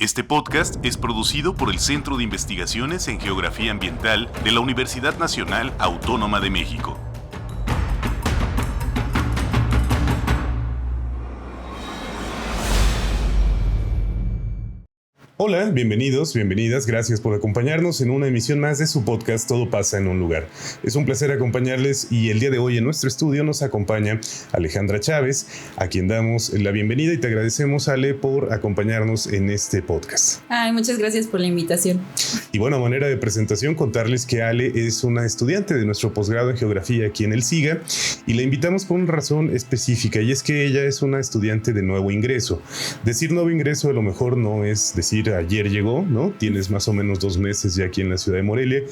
Este podcast es producido por el Centro de Investigaciones en Geografía Ambiental de la Universidad Nacional Autónoma de México. Hola, bienvenidos, bienvenidas, gracias por acompañarnos en una emisión más de su podcast Todo pasa en un lugar. Es un placer acompañarles y el día de hoy en nuestro estudio nos acompaña Alejandra Chávez, a quien damos la bienvenida y te agradecemos, Ale, por acompañarnos en este podcast. Muchas gracias por la invitación. Y bueno, a manera de presentación, contarles que Ale es una estudiante de nuestro posgrado en Geografía aquí en el SIGA y la invitamos por una razón específica, y es que ella es una estudiante de nuevo ingreso. Decir nuevo ingreso a lo mejor no es decir ayer llegó, ¿no? Tienes más o menos 2 meses ya aquí en la ciudad de Morelia,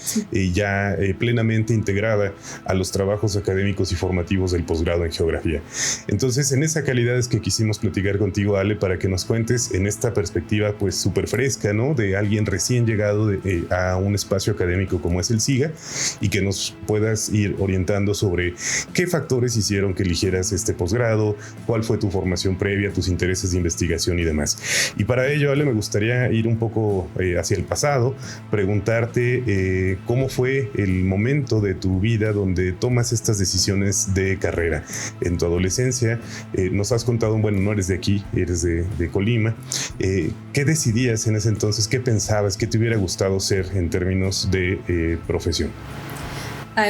ya plenamente integrada a los trabajos académicos y formativos del posgrado en Geografía. Entonces, en esa calidad es que quisimos platicar contigo, Ale, para que nos cuentes en esta perspectiva pues súper fresca, ¿no? De alguien recién llegado a un espacio académico como es el SIGA, y que nos puedas ir orientando sobre qué factores hicieron que eligieras este posgrado, cuál fue tu formación previa, tus intereses de investigación y demás. Y para ello, Ale, me gustaría ir un poco hacia el pasado, preguntarte cómo fue el momento de tu vida donde tomas estas decisiones de carrera. En tu adolescencia nos has contado, bueno, no eres de aquí, eres de Colima. ¿Qué decidías en ese entonces? ¿Qué pensabas? ¿Qué te hubiera gustado ser en términos de profesión?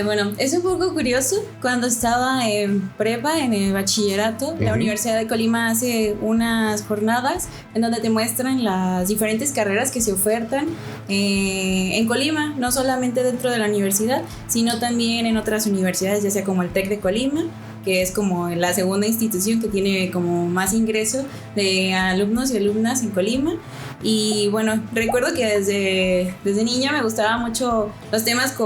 Bueno, es un poco curioso. Cuando estaba en prepa, en el bachillerato, la Universidad de Colima hace unas jornadas en donde te muestran las diferentes carreras que se ofertan en Colima, no solamente dentro de la universidad, sino también en otras universidades, ya sea como el TEC de Colima, que es como la segunda institución que tiene como más ingreso de alumnos y alumnas en Colima. Y bueno, recuerdo que desde niña me gustaban mucho los temas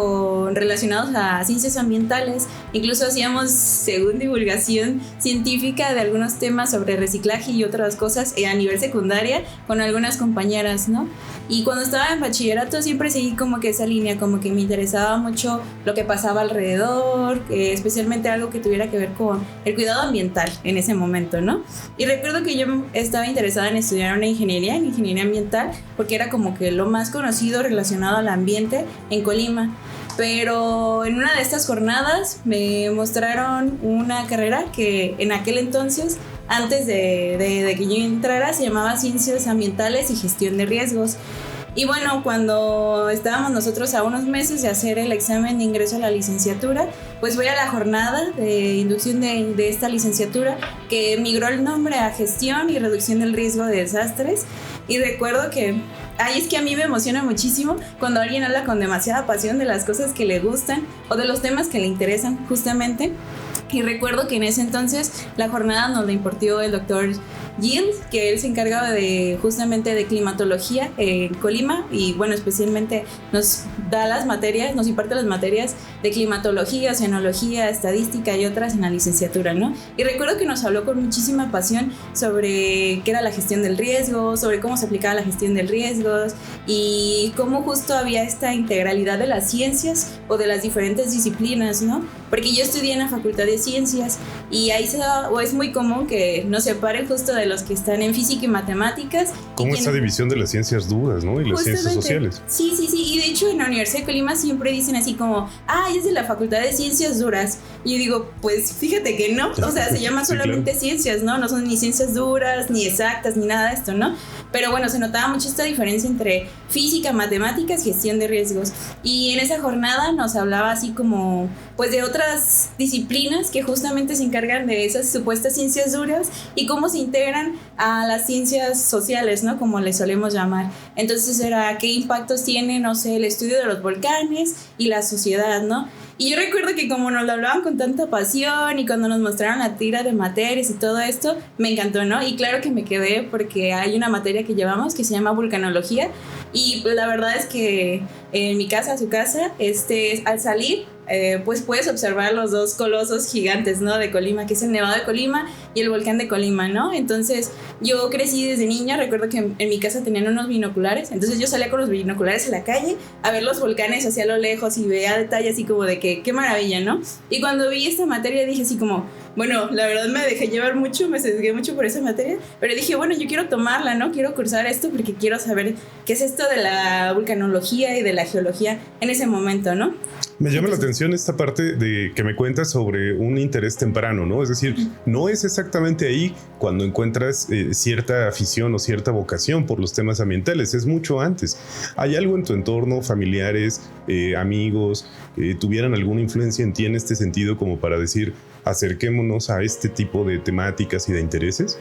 relacionados a ciencias ambientales. Incluso hacíamos, según divulgación científica, de algunos temas sobre reciclaje y otras cosas a nivel secundaria con algunas compañeras, ¿no? Y cuando estaba en bachillerato siempre seguí como que esa línea, como que me interesaba mucho lo que pasaba alrededor, especialmente algo que tuviera que ver con el cuidado ambiental en ese momento, ¿no? Y recuerdo que yo estaba interesada en estudiar una ingeniería ambiental, porque era como que lo más conocido relacionado al ambiente en Colima. Pero en una de estas jornadas me mostraron una carrera que en aquel entonces, antes de que yo entrara, se llamaba Ciencias Ambientales y Gestión de Riesgos. Y bueno, cuando estábamos nosotros a unos meses de hacer el examen de ingreso a la licenciatura, pues voy a la jornada de inducción de esta licenciatura, que migró el nombre a Gestión y Reducción del Riesgo de Desastres. Y recuerdo que es que a mí me emociona muchísimo cuando alguien habla con demasiada pasión de las cosas que le gustan o de los temas que le interesan justamente. Y recuerdo que en ese entonces la jornada nos la impartió el doctor Gil, que él se encargaba justamente de climatología en Colima, y bueno, especialmente nos imparte las materias de climatología, oceanología, estadística y otras en la licenciatura, ¿no? Y recuerdo que nos habló con muchísima pasión sobre qué era la gestión del riesgo, sobre cómo se aplicaba la gestión del riesgo y cómo justo había esta integralidad de las ciencias o de las diferentes disciplinas, ¿no? Porque yo estudié en la Facultad de Ciencias y ahí es muy común que nos separen justo de los que están en física y matemáticas. Como esta división de las ciencias duras, ¿no? Y las ciencias sociales. Sí. Y de hecho en la Universidad de Colima siempre dicen así como, es de la Facultad de Ciencias Duras. Y yo digo, pues fíjate que no. O sea, se llama solamente ciencias, ¿no? No son ni ciencias duras, ni exactas, ni nada de esto, ¿no? Pero bueno, se notaba mucho esta diferencia entre física, matemáticas, gestión de riesgos. Y en esa jornada nos hablaba así como, pues de otras disciplinas que justamente se encargan de esas supuestas ciencias duras y cómo se integran a las ciencias sociales, ¿no? Como les solemos llamar. Entonces era qué impactos tiene, no sé, el estudio de los volcanes y la sociedad, ¿no? Y yo recuerdo que como nos lo hablaban con tanta pasión y cuando nos mostraron la tira de materias y todo esto, me encantó, ¿no? Y claro que me quedé porque hay una materia que llevamos que se llama vulcanología y pues la verdad es que en mi casa, su casa, al salir pues puedes observar los dos colosos gigantes, ¿no? De Colima, que es el Nevado de Colima y el volcán de Colima, ¿no? Entonces yo crecí desde niña, recuerdo que en mi casa tenían unos binoculares, entonces yo salía con los binoculares a la calle a ver los volcanes hacia lo lejos y veía detalles así como de que qué maravilla, ¿no? Y cuando vi esta materia dije así como, bueno, la verdad me dejé llevar mucho, me sesgué mucho por esa materia, pero dije, bueno, yo quiero tomarla, ¿no? Quiero cursar esto porque quiero saber qué es esto de la vulcanología y de la geología en ese momento, ¿no? Me llama la atención esta parte de que me cuentas sobre un interés temprano, ¿no? Es decir, no es exactamente ahí cuando encuentras cierta afición o cierta vocación por los temas ambientales, es mucho antes. ¿Hay algo en tu entorno, familiares, amigos, tuvieran alguna influencia en ti en este sentido como para decir, acerquémonos a este tipo de temáticas y de intereses?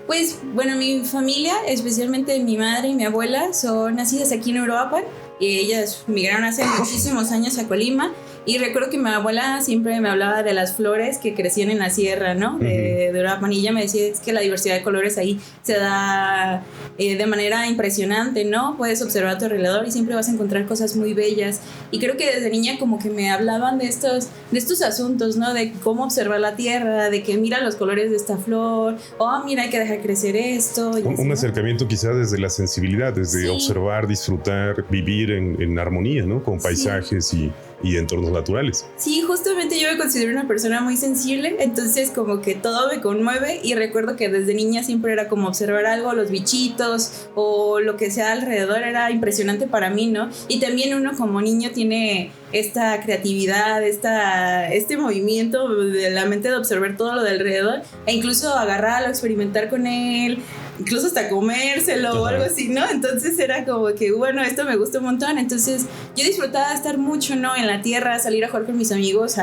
Pues, bueno, mi familia, especialmente mi madre y mi abuela, son nacidas aquí en Uruapan. Y ellas migraron hace muchísimos años a Colima. Y recuerdo que mi abuela siempre me hablaba de las flores que crecían en la sierra, ¿no? De Uruapan. Y ella me decía, es que la diversidad de colores ahí se da de manera impresionante, ¿no? Puedes observar a tu alrededor y siempre vas a encontrar cosas muy bellas. Y creo que desde niña como que me hablaban de estos asuntos, ¿no? De cómo observar la tierra, de que mira los colores de esta flor, mira, hay que dejar crecer esto. Un acercamiento quizá desde la sensibilidad, desde observar, disfrutar, vivir en armonía, ¿no? Con paisajes y entornos naturales. Sí, justamente yo me considero una persona muy sensible, entonces como que todo me conmueve y recuerdo que desde niña siempre era como observar algo, los bichitos o lo que sea alrededor era impresionante para mí, ¿no? Y también uno como niño tiene esta creatividad, este movimiento de la mente de observar todo lo de alrededor e incluso agarrarlo, experimentar con él, incluso hasta comérselo o algo así, ¿no? Entonces era como que, bueno, esto me gusta un montón. Entonces yo disfrutaba de estar mucho, ¿no? En la tierra, salir a jugar con mis amigos,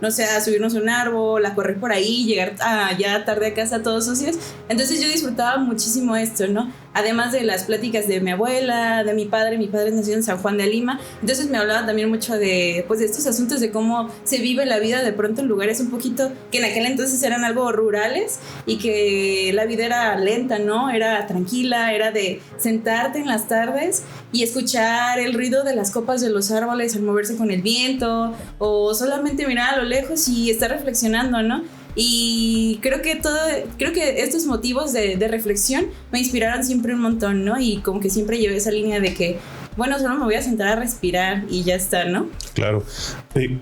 no sé, a subirnos a un árbol, a correr por ahí, llegar ya tarde a casa todos sucios. Entonces yo disfrutaba muchísimo esto, ¿no? Además de las pláticas de mi abuela, de mi padre nació en San Juan de Lima, entonces me hablaba también mucho de estos asuntos de cómo se vive la vida de pronto en lugares un poquito que en aquel entonces eran algo rurales y que la vida era lenta, ¿no? Era tranquila, era de sentarte en las tardes y escuchar el ruido de las copas de los árboles al moverse con el viento o solamente mirar a lo lejos y estar reflexionando, ¿no? Y creo que estos motivos de reflexión me inspiraron siempre un montón, ¿no? Y como que siempre llevé esa línea de que, bueno, solo me voy a sentar a respirar y ya está, ¿no? Claro.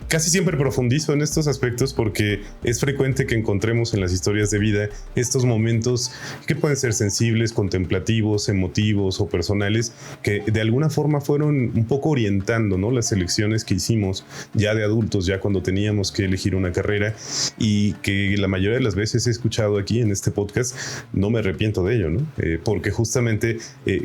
Casi siempre profundizo en estos aspectos porque es frecuente que encontremos en las historias de vida estos momentos que pueden ser sensibles, contemplativos, emotivos o personales que de alguna forma fueron un poco orientando, ¿no? Las elecciones que hicimos ya de adultos, ya cuando teníamos que elegir una carrera y que la mayoría de las veces he escuchado aquí en este podcast, no me arrepiento de ello, ¿no? Porque justamente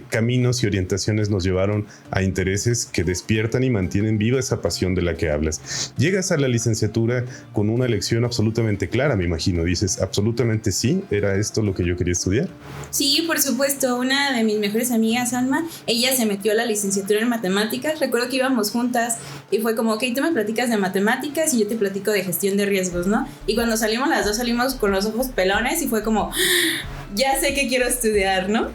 caminos y orientaciones nos llevaron a intereses que despiertan y mantienen viva esa pasión de la que hablas. Llegas a la licenciatura con una elección absolutamente clara, me imagino. Dices, absolutamente sí, era esto lo que yo quería estudiar. Sí, por supuesto. Una de mis mejores amigas, Alma, ella se metió a la licenciatura en matemáticas. Recuerdo que íbamos juntas y fue como, ok, tú me platicas de matemáticas y yo te platico de gestión de riesgos, ¿no? Y cuando salimos las dos salimos con los ojos pelones y fue como, ya sé que quiero estudiar, ¿no?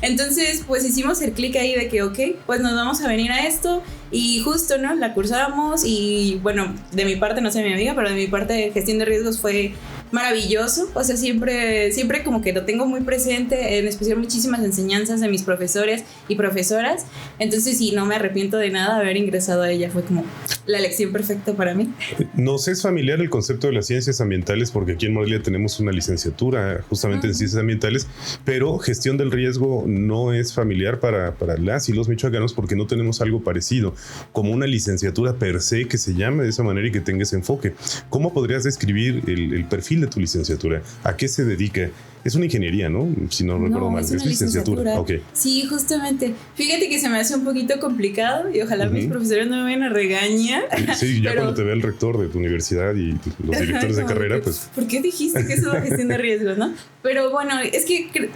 Entonces, pues hicimos el clic ahí de que, ok, pues nos vamos a venir a esto y justo, ¿no? La cursamos y, bueno, de mi parte, no sé mi amiga, pero de mi parte gestión de riesgos fue maravilloso. O sea, siempre como que lo tengo muy presente, en especial muchísimas enseñanzas de mis profesores y profesoras. Entonces, sí, no me arrepiento de nada de haber ingresado a ella. Fue como la elección perfecta para mí. Nos es familiar el concepto de las ciencias ambientales porque aquí en Morelia tenemos una licenciatura justamente en ciencias ambientales, pero gestión del riesgo no es familiar para las y los michoacanos porque no tenemos algo parecido, como una licenciatura per se que se llame de esa manera y que tenga ese enfoque. ¿Cómo podrías describir el perfil de tu licenciatura? ¿A qué se dedica? Es una ingeniería, ¿no? Si no recuerdo mal. Es licenciatura. Okay. Sí, justamente. Fíjate que se me hace un poquito complicado y ojalá mis profesores no me vayan a regañar. Sí, ya cuando te ve el rector de tu universidad y los directores de carrera, pues... ¿Por qué dijiste que eso es la gestión de riesgos, no? Pero bueno, es que...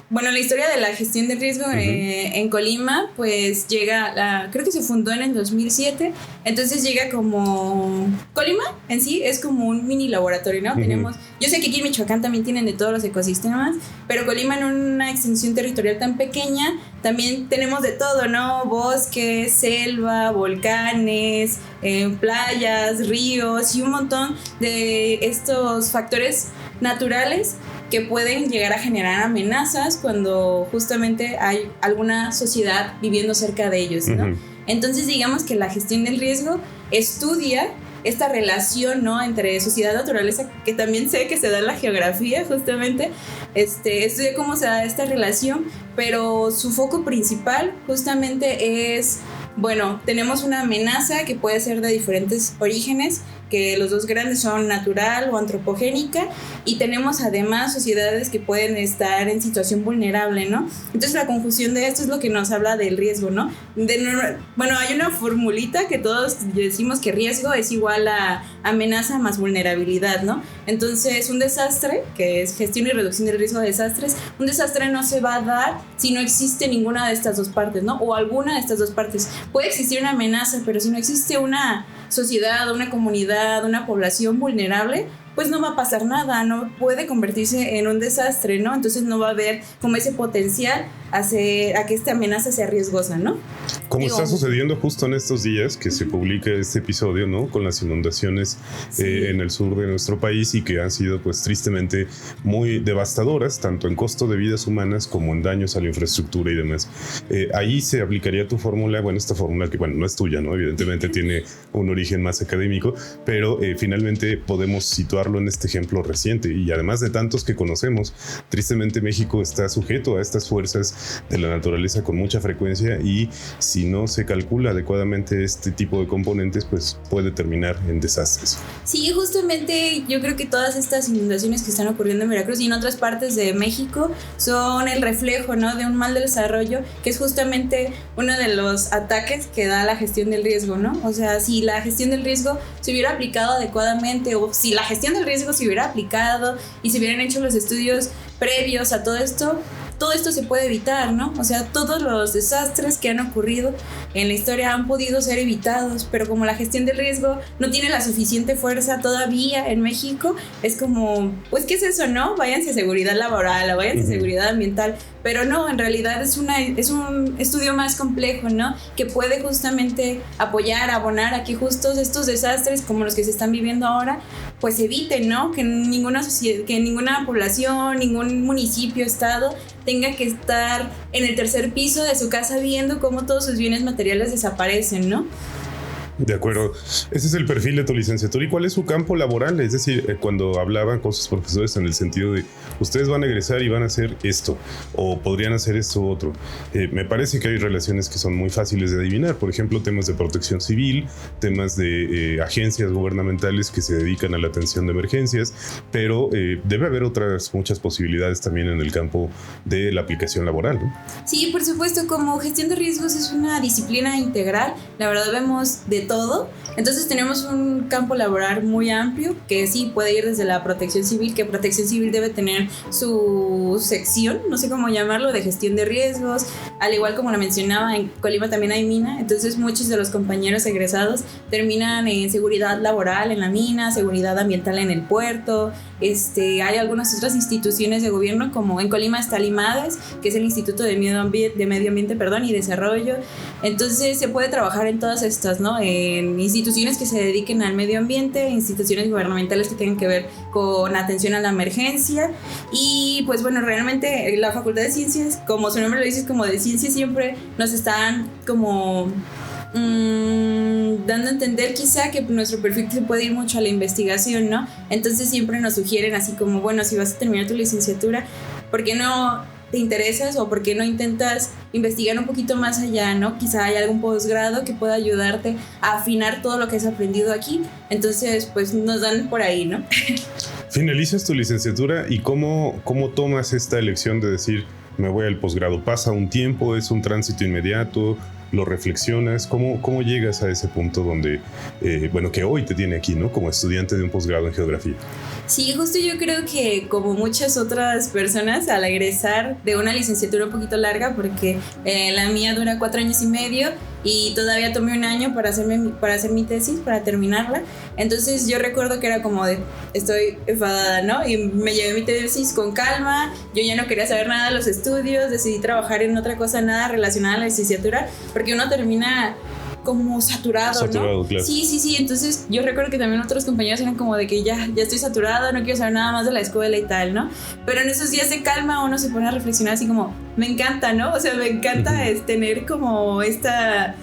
Bueno, la historia de la gestión de riesgo en Colima, pues llega, creo que se fundó en el 2007, entonces llega como... Colima en sí es como un mini laboratorio, ¿no? Tenemos, yo sé que aquí en Michoacán también tienen de todos los ecosistemas, pero Colima en una extensión territorial tan pequeña, también tenemos de todo, ¿no? Bosques, selva, volcanes, playas, ríos y un montón de estos factores naturales que pueden llegar a generar amenazas cuando justamente hay alguna sociedad viviendo cerca de ellos, ¿no? Entonces digamos que la gestión del riesgo estudia esta relación, ¿no? Entre sociedad y naturaleza, que también sé que se da en la geografía, justamente. Estudié cómo se da esta relación, pero su foco principal justamente es, bueno, tenemos una amenaza que puede ser de diferentes orígenes, que los dos grandes son natural o antropogénica, y tenemos además sociedades que pueden estar en situación vulnerable, ¿no? Entonces la conjunción de esto es lo que nos habla del riesgo, ¿no? Bueno, hay una formulita que todos decimos que riesgo es igual a amenaza más vulnerabilidad, ¿no? Entonces un desastre, que es gestión y reducción del riesgo de desastres, un desastre no se va a dar si no existe ninguna de estas dos partes, ¿no? O alguna de estas dos partes. Puede existir una amenaza, pero si no existe una sociedad, una comunidad, una población vulnerable, pues no va a pasar nada, no puede convertirse en un desastre, ¿no? Entonces no va a haber como ese potencial a que esta amenaza sea riesgosa, ¿no? Como está sucediendo justo en estos días que se publica este episodio, ¿no? Con las inundaciones en el sur de nuestro país, y que han sido pues tristemente muy devastadoras, tanto en costo de vidas humanas como en daños a la infraestructura y demás. Ahí se aplicaría tu fórmula, bueno, esta fórmula que, bueno, no es tuya, ¿no? Evidentemente tiene un origen más académico, pero finalmente podemos situarlo en este ejemplo reciente, y además de tantos que conocemos, tristemente México está sujeto a estas fuerzas de la naturaleza con mucha frecuencia, y si no se calcula adecuadamente este tipo de componentes, pues puede terminar en desastres. Sí, justamente yo creo que todas estas inundaciones que están ocurriendo en Veracruz y en otras partes de México son el reflejo, ¿no? De un mal desarrollo, que es justamente uno de los ataques que da la gestión del riesgo, ¿no? O sea, si la gestión del riesgo se hubiera aplicado adecuadamente, o si la gestión del riesgo se hubiera aplicado y se hubieran hecho los estudios previos a todo esto se puede evitar, ¿no? O sea, todos los desastres que han ocurrido en la historia han podido ser evitados, pero como la gestión del riesgo no tiene la suficiente fuerza todavía en México, es como, pues, ¿qué es eso, no? Váyanse a seguridad laboral o váyanse a seguridad ambiental, pero no, en realidad es un estudio más complejo, ¿no? Que puede justamente apoyar, abonar a que justo estos desastres como los que se están viviendo ahora, pues eviten, ¿no? Que ninguna sociedad, que ninguna población, ningún municipio, estado tenga que estar en el tercer piso de su casa viendo cómo todos sus bienes materiales desaparecen, ¿no? De acuerdo. Ese es el perfil de tu licenciatura. ¿Y cuál es su campo laboral? Es decir, cuando hablaban con sus profesores en el sentido de ustedes van a egresar y van a hacer esto, o podrían hacer esto u otro. Me parece que hay relaciones que son muy fáciles de adivinar. Por ejemplo, temas de protección civil, temas de agencias gubernamentales que se dedican a la atención de emergencias, pero debe haber otras muchas posibilidades también en el campo de la aplicación laboral, ¿no? Sí, por supuesto. Como gestión de riesgos es una disciplina integral, la verdad vemos de todo. Entonces tenemos un campo laboral muy amplio que sí puede ir desde la protección civil, que protección civil debe tener su sección, no sé cómo llamarlo, de gestión de riesgos, al igual como lo mencionaba, en Colima también hay mina, entonces muchos de los compañeros egresados terminan en seguridad laboral en la mina, seguridad ambiental en el puerto. Hay algunas otras instituciones de gobierno, como en Colima está el IMADES, que es el Instituto de Medio Ambiente, y Desarrollo. Entonces se puede trabajar en todas estas, ¿no? En instituciones que se dediquen al medio ambiente, instituciones gubernamentales que tengan que ver con atención a la emergencia. Y pues bueno, realmente la Facultad de Ciencias, como su nombre lo dice, es como de ciencias, siempre nos están como dando a entender quizá que nuestro perfil se puede ir mucho a la investigación, ¿no? Entonces siempre nos sugieren así como, bueno, si vas a terminar tu licenciatura, ¿por qué no te interesas o por qué no intentas investigar un poquito más allá, ¿no? Quizá hay algún posgrado que pueda ayudarte a afinar todo lo que has aprendido aquí. Entonces, pues nos dan por ahí, ¿no? Finalizas tu licenciatura y ¿cómo tomas esta elección de decir me voy al posgrado? ¿Pasa un tiempo? ¿Es un tránsito inmediato? ¿Lo reflexionas? ¿Cómo llegas a ese punto donde, que hoy te tiene aquí, ¿no? Como estudiante de un posgrado en geografía? Sí, justo yo creo que como muchas otras personas, al egresar de una licenciatura un poquito larga, porque la mía dura 4 años y medio y todavía tomé un año para hacer mi tesis, para terminarla. Entonces yo recuerdo que era como de, estoy enfadada, ¿no? Y me llevé mi tesis con calma, yo ya no quería saber nada de los estudios, decidí trabajar en otra cosa, nada relacionada a la licenciatura, porque uno termina como saturado, ¿no? Claro. Sí, entonces yo recuerdo que también otros compañeros eran como de que ya estoy saturada, no quiero saber nada más de la escuela y tal, ¿no? Pero en esos días de calma uno se pone a reflexionar así como, me encanta, ¿no? O sea, me encanta tener como esta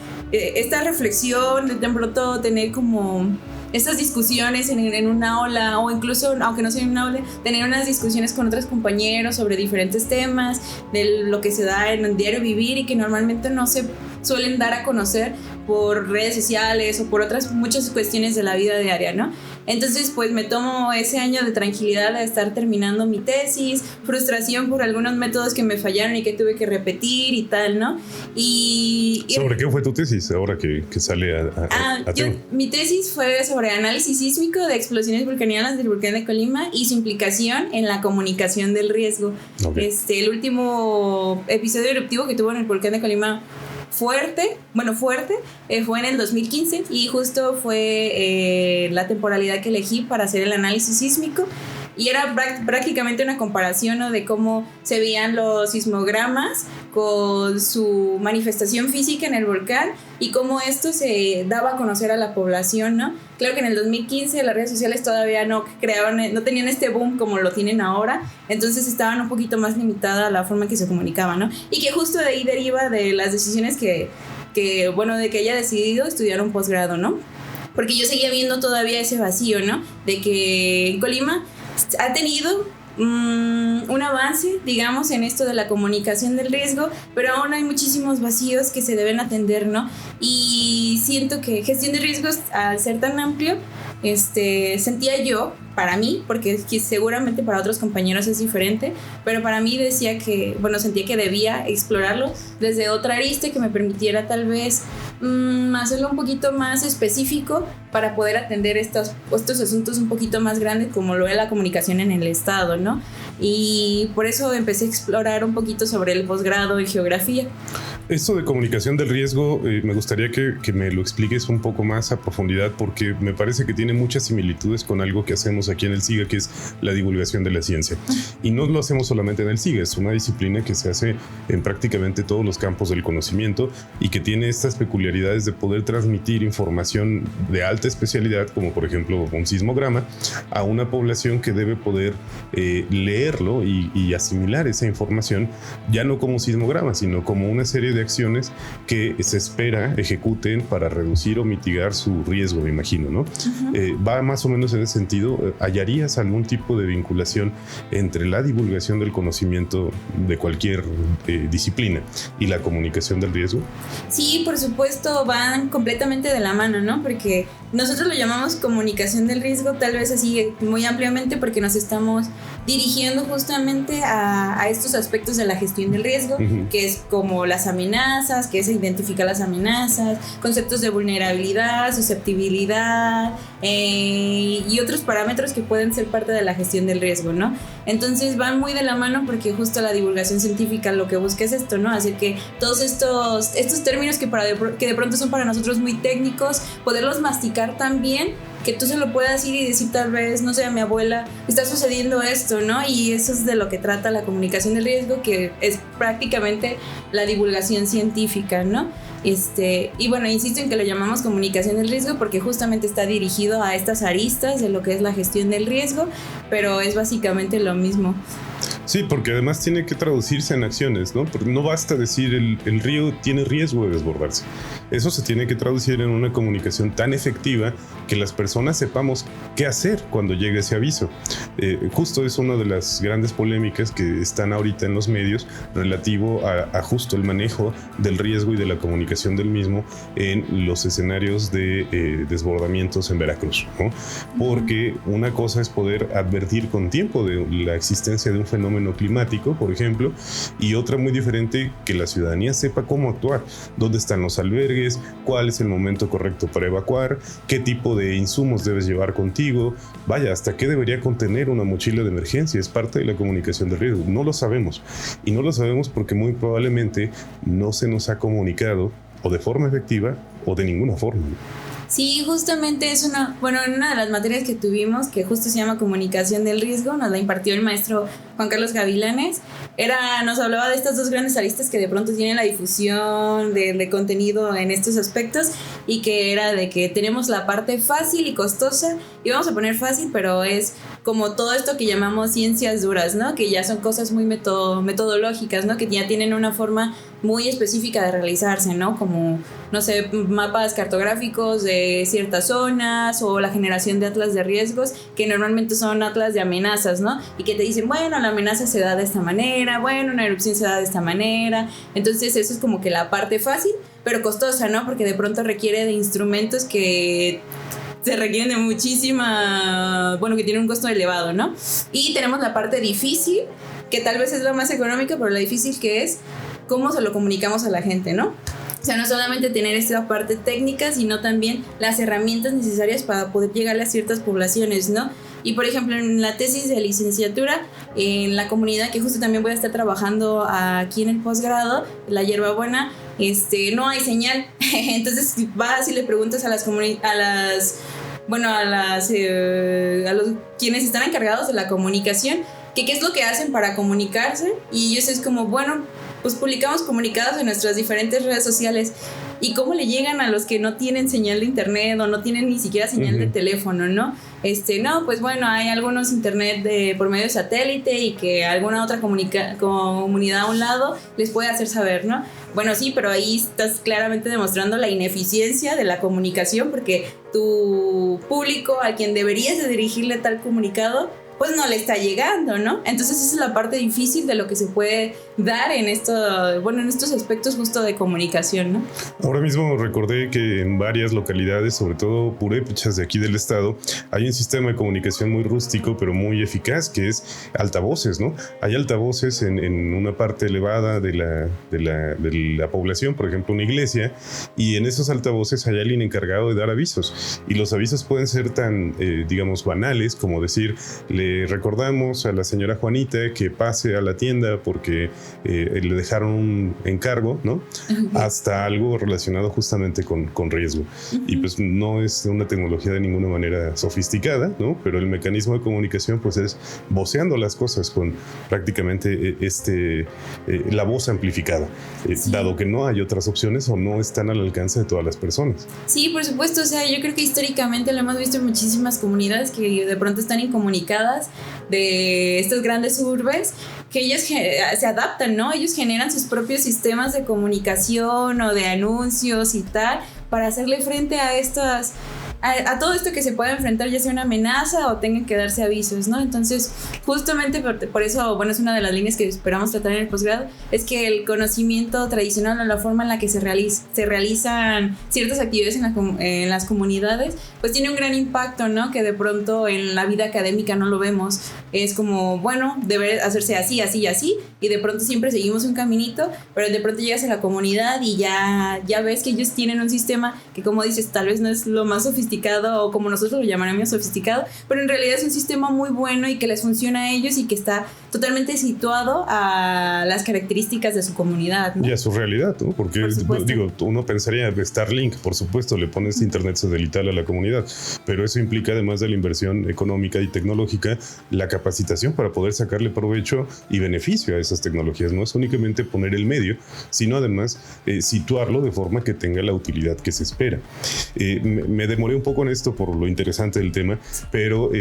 reflexión, de pronto tener como estas discusiones en una aula, o incluso, aunque no sea en una aula, tener unas discusiones con otros compañeros sobre diferentes temas, de lo que se da en el diario vivir y que normalmente no se suelen dar a conocer por redes sociales o por otras muchas cuestiones de la vida diaria, ¿no? Entonces, pues me tomo ese año de tranquilidad de estar terminando mi tesis, frustración por algunos métodos que me fallaron y que tuve que repetir y tal, ¿no? ¿Sobre qué fue tu tesis ahora que sale a mi tesis fue sobre análisis sísmico de explosiones vulcanianas del volcán de Colima y su implicación en la comunicación del riesgo. Okay. El último episodio eruptivo que tuvo en el volcán de Colima fuerte, fue en el 2015 y justo fue la temporalidad que elegí para hacer el análisis sísmico y era prácticamente una comparación, ¿no?, de cómo se veían los sismogramas con su manifestación física en el volcán y cómo esto se daba a conocer a la población, ¿no? Claro que en el 2015 las redes sociales todavía no tenían este boom como lo tienen ahora, entonces estaban un poquito más limitada a la forma en que se comunicaban, ¿no? Y que justo de ahí deriva de las decisiones de que haya decidido estudiar un posgrado, ¿no? Porque yo seguía viendo todavía ese vacío, ¿no? De que en Colima ha tenido un avance, digamos, en esto de la comunicación del riesgo, pero aún hay muchísimos vacíos que se deben atender, ¿no? Y siento que gestión de riesgos, al ser tan amplio, sentía yo, para mí, porque seguramente para otros compañeros es diferente, pero para mí sentía que debía explorarlo desde otra arista que me permitiera tal vez hacerlo un poquito más específico para poder atender estos asuntos un poquito más grandes como lo es la comunicación en el estado, ¿no? Y por eso empecé a explorar un poquito sobre el posgrado en geografía. Esto de comunicación del riesgo, me gustaría que me lo expliques un poco más a profundidad, porque me parece que tiene muchas similitudes con algo que hacemos aquí en el SIGA, que es la divulgación de la ciencia. Y no lo hacemos solamente en el SIGA, es una disciplina que se hace en prácticamente todos los campos del conocimiento y que tiene estas peculiaridades de poder transmitir información de alta especialidad, como por ejemplo un sismograma, a una población que debe poder leerlo y asimilar esa información, ya no como sismograma, sino como una serie de acciones que se espera ejecuten para reducir o mitigar su riesgo, me imagino, ¿no? Va más o menos en ese sentido. ¿Hallarías algún tipo de vinculación entre la divulgación del conocimiento de cualquier disciplina y la comunicación del riesgo? Sí, por supuesto, van completamente de la mano, ¿no? Porque nosotros lo llamamos comunicación del riesgo, tal vez así muy ampliamente, porque nos estamos dirigiendo justamente a estos aspectos de la gestión del riesgo, que es como las amenazas, que es identificar las amenazas, conceptos de vulnerabilidad, susceptibilidad y otros parámetros que pueden ser parte de la gestión del riesgo, ¿no? Entonces van muy de la mano porque justo la divulgación científica lo que busca es esto, ¿no? Así que todos estos términos que de pronto son para nosotros muy técnicos, poderlos masticar tan bien que tú se lo puedas ir y decir tal vez, no sé, a mi abuela, está sucediendo esto, ¿no? Y eso es de lo que trata la comunicación del riesgo, que es prácticamente la divulgación científica, ¿no? Y bueno, insisto en que lo llamamos comunicación del riesgo porque justamente está dirigido a estas aristas de lo que es la gestión del riesgo, pero es básicamente lo mismo. Sí, porque además tiene que traducirse en acciones, ¿no? Porque no basta decir el río tiene riesgo de desbordarse. Eso se tiene que traducir en una comunicación tan efectiva que las personas sepamos qué hacer cuando llegue ese aviso. Justo es una de las grandes polémicas que están ahorita en los medios relativo a justo el manejo del riesgo y de la comunicación del mismo en los escenarios de desbordamientos en Veracruz, ¿no? Porque una cosa es poder advertir con tiempo de la existencia de un fenómeno climático, por ejemplo, y otra muy diferente, que la ciudadanía sepa cómo actuar, dónde están los albergues, cuál es el momento correcto para evacuar, qué tipo de insumos debes llevar contigo, vaya, hasta qué debería contener una mochila de emergencia. Es parte de la comunicación de riesgo. No lo sabemos, y no lo sabemos porque muy probablemente no se nos ha comunicado o de forma efectiva o de ninguna forma. Sí, justamente es en una de las materias que tuvimos, que justo se llama comunicación del riesgo, nos la impartió el maestro Juan Carlos Gavilanes. Nos hablaba de estas dos grandes aristas que de pronto tienen la difusión de contenido en estos aspectos, y que era de que tenemos la parte fácil y costosa, y vamos a poner fácil, pero es como todo esto que llamamos ciencias duras, ¿no? Que ya son cosas muy metodológicas, ¿no? Que ya tienen una forma muy específica de realizarse, ¿no? Como, no sé, mapas cartográficos de ciertas zonas o la generación de atlas de riesgos, que normalmente son atlas de amenazas, ¿no? Y que te dicen, bueno, la amenaza se da de esta manera, bueno, una erupción se da de esta manera. Entonces eso es como que la parte fácil, pero costosa, ¿no? Porque de pronto requiere de instrumentos que se requieren de muchísima, bueno, que tienen un costo elevado, ¿no? Y tenemos la parte difícil, que tal vez es la más económica, pero la difícil que es cómo se lo comunicamos a la gente, ¿no? O sea, no solamente tener esta parte técnica, sino también las herramientas necesarias para poder llegar a ciertas poblaciones, ¿no? Y por ejemplo, en la tesis de licenciatura, en la comunidad que justo también voy a estar trabajando aquí en el posgrado, la Hierbabuena, no hay señal. Entonces vas y le preguntas a los quienes están encargados de la comunicación, que qué es lo que hacen para comunicarse, y ellos es como, bueno, pues publicamos comunicados en nuestras diferentes redes sociales. ¿Y cómo le llegan a los que no tienen señal de internet o no tienen ni siquiera señal de teléfono, no? No, pues bueno, hay algunos internet por medio de satélite y que alguna otra comunidad a un lado les puede hacer saber, ¿no? Bueno, sí, pero ahí estás claramente demostrando la ineficiencia de la comunicación, porque tu público a quien deberías de dirigirle tal comunicado, pues no le está llegando, ¿no? Entonces esa es la parte difícil de lo que se puede dar en estos aspectos justo de comunicación, ¿no? Ahora mismo recordé que en varias localidades, sobre todo purépechas de aquí del estado, hay un sistema de comunicación muy rústico, pero muy eficaz, que es altavoces, ¿no? Hay altavoces en una parte elevada de la población, por ejemplo, una iglesia, y en esos altavoces hay alguien encargado de dar avisos. Y los avisos pueden ser tan, digamos, banales, como decir, le recordamos a la señora Juanita que pase a la tienda porque le dejaron un encargo, ¿no? Hasta algo relacionado justamente con riesgo. Y pues no es una tecnología de ninguna manera sofisticada, ¿no? Pero el mecanismo de comunicación pues es voceando las cosas con prácticamente la voz amplificada, dado que no hay otras opciones o no están al alcance de todas las personas. Sí, por supuesto, o sea, yo creo que históricamente lo hemos visto en muchísimas comunidades que de pronto están incomunicadas de estas grandes urbes, que ellos se adaptan, ¿no? Ellos generan sus propios sistemas de comunicación o de anuncios y tal, para hacerle frente a todo esto que se puede enfrentar, ya sea una amenaza o tengan que darse avisos, ¿no? Entonces, justamente por eso, bueno, es una de las líneas que esperamos tratar en el posgrado, es que el conocimiento tradicional o la forma en la que se realizan ciertas actividades en las comunidades, pues tiene un gran impacto, ¿no? Que de pronto en la vida académica no lo vemos. Es como, bueno, debe hacerse así, así y así, y de pronto siempre seguimos un caminito, pero de pronto llegas a la comunidad y ya ves que ellos tienen un sistema que, como dices, tal vez no es lo más sofisticado o como nosotros lo llamaremos sofisticado, pero en realidad es un sistema muy bueno y que les funciona a ellos y que está totalmente situado a las características de su comunidad, ¿no? Y a su realidad, ¿no? Porque digo, uno pensaría Starlink, por supuesto, le pones internet satelital a la comunidad, pero eso implica, además de la inversión económica y tecnológica, la capacitación para poder sacarle provecho y beneficio a esas tecnologías. No es únicamente poner el medio, sino además situarlo de forma que tenga la utilidad que se espera. Me demoré un poco en esto por lo interesante del tema, pero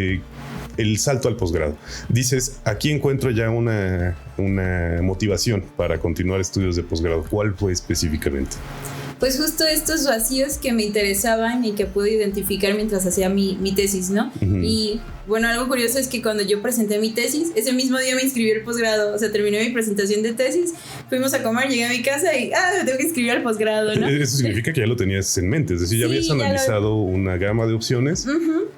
el salto al posgrado. Dices, aquí encuentro ya una motivación para continuar estudios de posgrado. ¿Cuál fue específicamente? Pues justo estos vacíos que me interesaban y que pude identificar mientras hacía mi tesis, ¿no? Uh-huh. Y bueno, algo curioso es que cuando yo presenté mi tesis, ese mismo día me inscribí al posgrado. O sea, terminé mi presentación de tesis, fuimos a comer, llegué a mi casa y me tengo que inscribir al posgrado, ¿no? Eso significa que ya lo tenías en mente, es decir, ya habías analizado una gama de opciones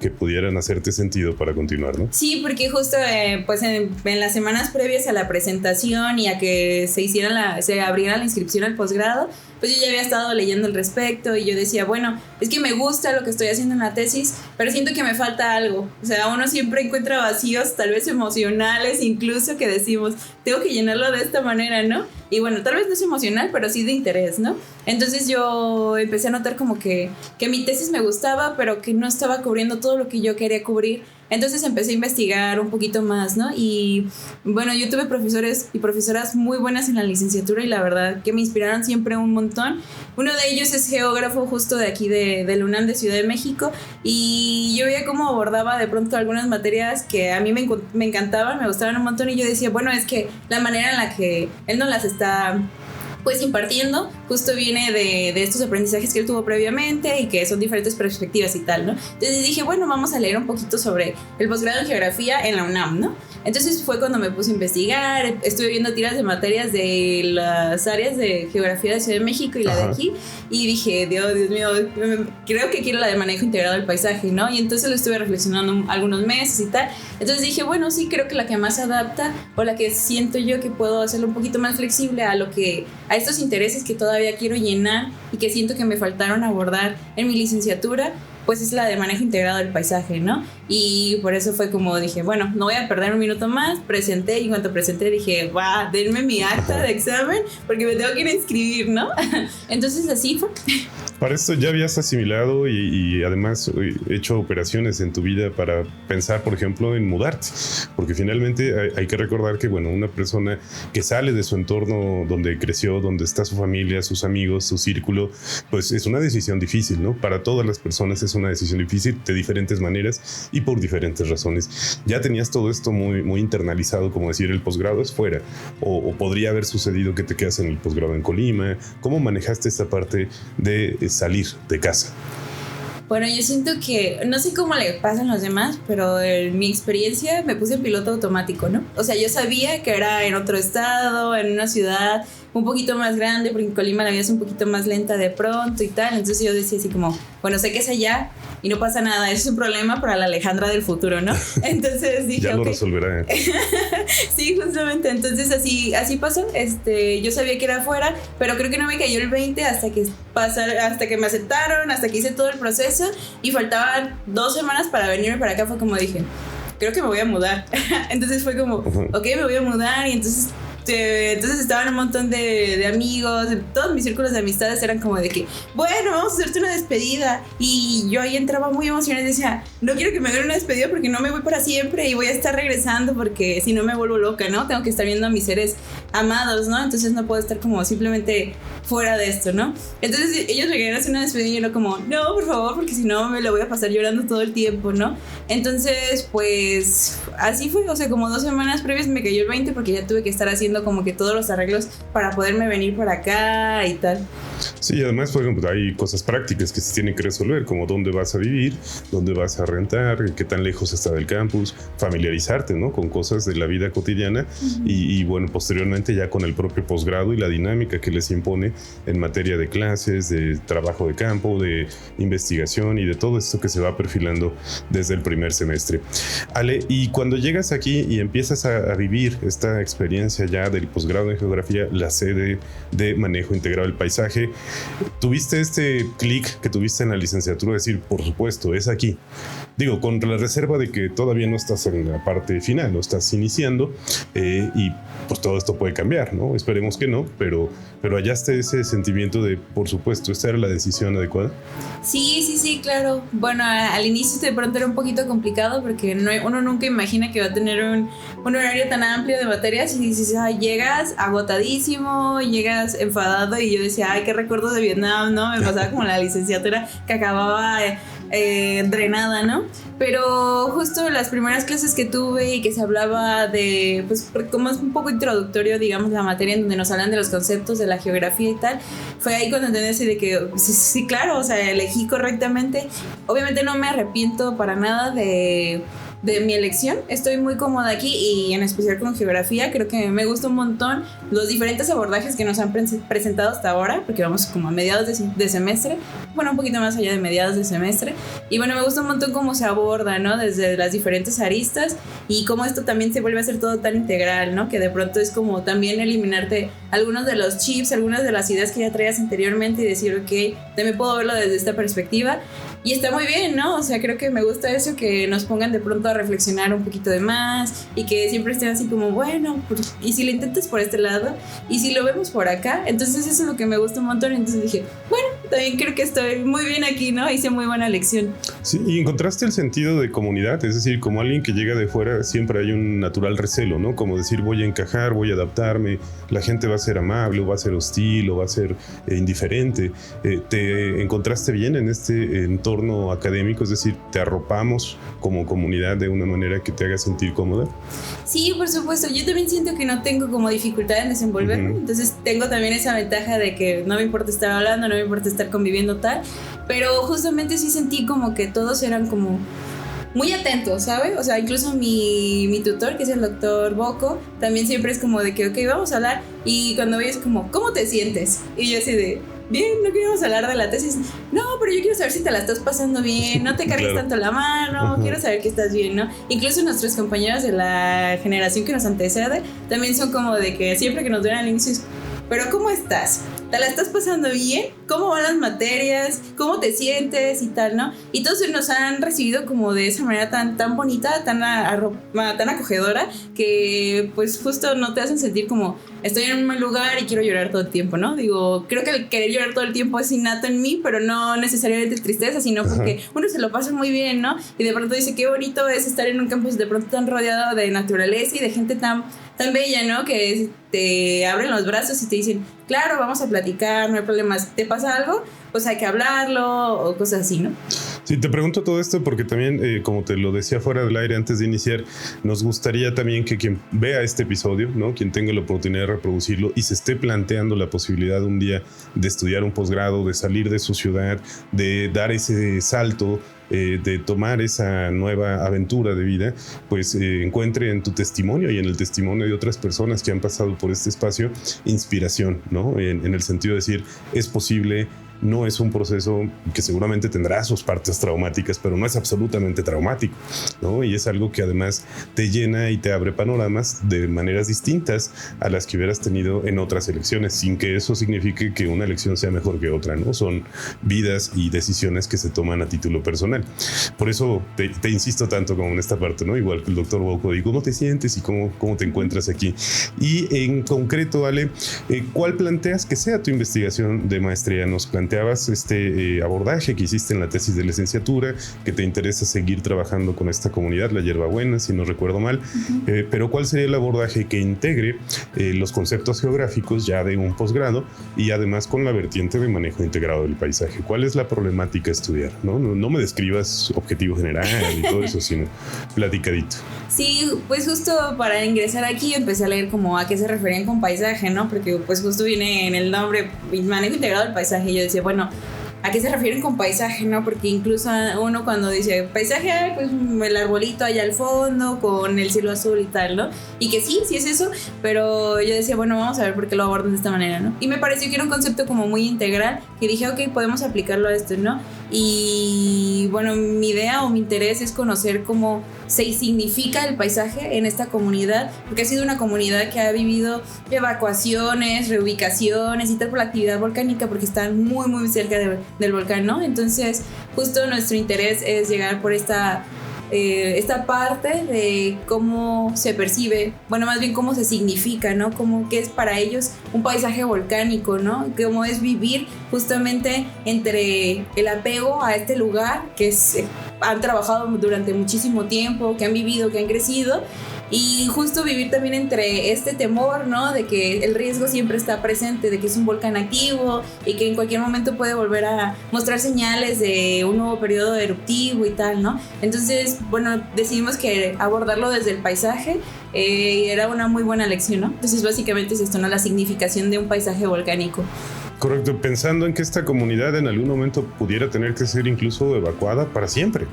que pudieran hacerte sentido para continuar, ¿no? Sí, porque justo pues en las semanas previas a la presentación y a que se abriera la inscripción al posgrado, pues yo ya había estado leyendo al respecto y yo decía, bueno, es que me gusta lo que estoy haciendo en la tesis, pero siento que me falta algo. O sea, uno siempre encuentra vacíos, tal vez emocionales, incluso, que decimos, tengo que llenarlo de esta manera, ¿no? Y bueno, tal vez no es emocional, pero sí de interés, ¿no? Entonces yo empecé a notar como que mi tesis me gustaba, pero que no estaba cubriendo todo lo que yo quería cubrir Entonces empecé a investigar un poquito más, ¿no? Y bueno, yo tuve profesores y profesoras muy buenas en la licenciatura y la verdad que me inspiraron siempre un montón. Uno de ellos es geógrafo justo de aquí de la UNAM de Ciudad de México y yo veía cómo abordaba de pronto algunas materias que a mí me encantaban, me gustaban un montón y yo decía, bueno, es que la manera en la que él nos las está pues impartiendo, justo viene de estos aprendizajes que él tuvo previamente y que son diferentes perspectivas y tal, ¿no? Entonces dije, bueno, vamos a leer un poquito sobre el posgrado en geografía en la UNAM, ¿no? Entonces fue cuando me puse a investigar, estuve viendo tiras de materias de las áreas de geografía de Ciudad de México y la de aquí, y dije, Dios mío, creo que quiero la de manejo integrado del paisaje, ¿no? Y entonces lo estuve reflexionando algunos meses y tal. Entonces dije, bueno, sí, creo que la que más se adapta o la que siento yo que puedo hacerlo un poquito más flexible a estos intereses que todavía quiero llenar y que siento que me faltaron abordar en mi licenciatura, pues es la de manejo integrado del paisaje, ¿no? Y por eso fue como dije, bueno, no voy a perder un minuto más, presenté y en cuanto presenté dije, ¡guau! Denme mi acta de examen porque me tengo que ir a inscribir, ¿no? Entonces así fue. Para esto ya habías asimilado y además hecho operaciones en tu vida para pensar, por ejemplo, en mudarte, porque finalmente hay que recordar que, bueno, una persona que sale de su entorno donde creció, donde está su familia, sus amigos, su círculo, pues es una decisión difícil, ¿no? Para todas las personas es una decisión difícil de diferentes maneras y por diferentes razones. Ya tenías todo esto muy internalizado, como decir, el posgrado es fuera, o podría haber sucedido que te quedas en el posgrado en Colima. ¿Cómo manejaste esta parte de salir de casa? Bueno, yo siento que, no sé cómo le pasan a los demás, pero en mi experiencia me puse en piloto automático, ¿no? O sea, yo sabía que era en otro estado, en una ciudad un poquito más grande, porque en Colima la vida es un poquito más lenta de pronto y tal. Entonces yo decía así como, bueno, sé que es allá y no pasa nada, es un problema para la Alejandra del futuro, ¿no? Entonces dije, ya lo resolverá. Sí, justamente, entonces así pasó. Yo sabía que era afuera, pero creo que no me cayó el 20 hasta que me aceptaron, hasta que hice todo el proceso y faltaban 2 semanas para venirme para acá. Fue como dije, creo que me voy a mudar. Entonces fue como, ok, me voy a mudar. Y entonces estaban un montón de amigos, todos mis círculos de amistades eran como de que, bueno, vamos a hacerte una despedida. Y yo ahí entraba muy emocionada y decía, no quiero que me hagan una despedida porque no me voy para siempre y voy a estar regresando porque si no me vuelvo loca, ¿no? Tengo que estar viendo a mis seres amados, ¿no? Entonces no puedo estar como simplemente fuera de esto, ¿no? Entonces ellos me querían hacer una despedida y yo como, no, por favor, porque si no me lo voy a pasar llorando todo el tiempo, ¿no? Entonces, pues así fue, o sea, como 2 semanas previas me cayó el 20 porque ya tuve que estar haciendo como que todos los arreglos para poderme venir para acá y tal. Sí, además, por ejemplo, hay cosas prácticas que se tienen que resolver, como dónde vas a vivir, dónde vas a rentar, qué tan lejos está del campus, familiarizarte, ¿no? Con cosas de la vida cotidiana y bueno, posteriormente ya con el propio posgrado y la dinámica que les impone en materia de clases, de trabajo de campo, de investigación y de todo esto que se va perfilando desde el primer semestre. Ale, y cuando llegas aquí y empiezas a vivir esta experiencia ya del posgrado en geografía, la sede de manejo integrado del paisaje, ¿tuviste este clic que tuviste en la licenciatura de decir, por supuesto, es aquí? Digo, con la reserva de que todavía no estás en la parte final, no estás iniciando y pues todo esto puede cambiar, ¿no? Esperemos que no, pero hallaste ese sentimiento de, por supuesto, ¿esta era la decisión adecuada? Sí, claro. Bueno, al inicio de pronto era un poquito complicado porque uno nunca imagina que va a tener un horario tan amplio de materias y dices, ay, llegas agotadísimo, llegas enfadado y yo decía, ay, qué recuerdos de Vietnam, ¿no? Me pasaba como la licenciatura que acababa drenada, ¿no? Pero justo las primeras clases que tuve y que se hablaba de, pues como es un poco introductorio, digamos, la materia en donde nos hablan de los conceptos de la geografía y tal, fue ahí cuando entendí así de que, sí, claro, o sea, elegí correctamente. Obviamente no me arrepiento para nada de mi elección, estoy muy cómoda aquí y en especial con geografía, creo que me gusta un montón los diferentes abordajes que nos han presentado hasta ahora, porque vamos como a mediados de semestre, bueno, un poquito más allá de mediados de semestre, y bueno, me gusta un montón cómo se aborda, ¿no? Desde las diferentes aristas y cómo esto también se vuelve a ser todo tan integral, ¿no? Que de pronto es como también eliminarte algunos de los chips, algunas de las ideas que ya traías anteriormente y decir, ok, también puedo verlo desde esta perspectiva. Y está muy bien, ¿no? O sea, creo que me gusta eso, que nos pongan de pronto a reflexionar un poquito de más y que siempre estén así como, bueno, pues, y si lo intentas por este lado y si lo vemos por acá, entonces eso es lo que me gusta un montón. Entonces dije, bueno, también creo que estoy muy bien aquí, ¿no? Hice muy buena lección. Sí, y encontraste el sentido de comunidad, es decir, como alguien que llega de fuera siempre hay un natural recelo, ¿no? Como decir voy a encajar, voy a adaptarme, la gente va a ser amable o va a ser hostil o va a ser indiferente. ¿Te encontraste bien en este entorno académico? Es decir, ¿te arropamos como comunidad de una manera que te haga sentir cómoda? Sí, por supuesto. Yo también siento que no tengo como dificultad en desenvolverme. Entonces tengo también esa ventaja de que no me importa estar hablando, no me importa estar conviviendo tal. Pero justamente sí sentí como que todos eran como muy atentos, ¿sabes? O sea, incluso mi tutor, que es el doctor Boco, también siempre es como de que, ok, vamos a hablar. Y cuando voy es como, ¿cómo te sientes? Y yo así de, bien, no queremos hablar de la tesis. No, pero yo quiero saber si te la estás pasando bien, no te cargues claro. tanto la mano, quiero saber que estás bien, ¿no? Incluso nuestros compañeros de la generación que nos antecede también son como de que siempre que nos ven al inicio, pero ¿cómo estás? ¿Te la estás pasando bien? ¿Cómo van las materias? ¿Cómo te sientes? Y tal, ¿no? Y todos nos han recibido como de esa manera tan bonita, tan acogedora, que pues justo no te hacen sentir como estoy en un mal lugar y quiero llorar todo el tiempo, ¿no? Digo, creo que el querer llorar todo el tiempo es innato en mí, pero no necesariamente tristeza, sino porque uno se lo pasa muy bien, ¿no? Y de pronto dice, qué bonito es estar en un campus de pronto tan rodeado de naturaleza y de gente tan bella, ¿no? Que te abren los brazos y te dicen, claro, vamos a platicar, no hay problemas. ¿Te pasa algo? Pues hay que hablarlo o cosas así, ¿no? Sí, te pregunto todo esto porque también, como te lo decía fuera del aire antes de iniciar, nos gustaría también que quien vea este episodio, ¿no? Quien tenga la oportunidad de reproducirlo y se esté planteando la posibilidad un día de estudiar un posgrado, de salir de su ciudad, de dar ese salto, de tomar esa nueva aventura de vida, pues encuentre en tu testimonio y en el testimonio de otras personas que han pasado por este espacio inspiración, ¿no? En el sentido de decir, es posible. No es un proceso que seguramente tendrá sus partes traumáticas, pero no es absolutamente traumático, ¿no? Y es algo que además te llena y te abre panoramas de maneras distintas a las que hubieras tenido en otras elecciones, sin que eso signifique que una elección sea mejor que otra, ¿no? Son vidas y decisiones que se toman a título personal. Por eso te insisto tanto como en esta parte, ¿no? Igual que el doctor Boco, ¿y cómo te sientes y cómo te encuentras aquí? Y en concreto, Ale, ¿cuál planteas que sea tu investigación de maestría? Nos planteabas este abordaje que hiciste en la tesis de licenciatura, que te interesa seguir trabajando con esta comunidad, la Hierbabuena, si no recuerdo mal, pero ¿cuál sería el abordaje que integre los conceptos geográficos ya de un posgrado y además con la vertiente de manejo integrado del paisaje? ¿Cuál es la problemática a estudiar? No me describas objetivo general y todo eso, sino platicadito. Sí, pues justo para ingresar aquí empecé a leer como a qué se referían con paisaje, ¿no? Porque pues justo viene en el nombre manejo integrado del paisaje y yo decía, bueno, ¿a qué se refieren con paisaje, no? Porque incluso uno cuando dice paisaje, pues el arbolito allá al fondo con el cielo azul y tal, ¿no? Y que sí es eso, pero yo decía, bueno, vamos a ver por qué lo abordan de esta manera, ¿no? Y me pareció que era un concepto como muy integral, que dije, ok, podemos aplicarlo a esto, ¿no? Y bueno, mi idea o mi interés es conocer cómo se significa el paisaje en esta comunidad, porque ha sido una comunidad que ha vivido evacuaciones, reubicaciones y tal por la actividad volcánica, porque están muy cerca del volcán, ¿no? Entonces, justo nuestro interés es llegar por esta parte de cómo se percibe, bueno, más bien cómo se significa, ¿no? Como que es para ellos un paisaje volcánico, ¿no? Cómo es vivir justamente entre el apego a este lugar que han trabajado durante muchísimo tiempo, que han vivido, que han crecido, y justo vivir también entre este temor, ¿no? De que el riesgo siempre está presente, de que es un volcán activo y que en cualquier momento puede volver a mostrar señales de un nuevo periodo eruptivo y tal, ¿no? Entonces, bueno, decidimos que abordarlo desde el paisaje era una muy buena lección, ¿no? Entonces, básicamente es esto, ¿no? La significación de un paisaje volcánico. Correcto, pensando en que esta comunidad en algún momento pudiera tener que ser incluso evacuada para siempre.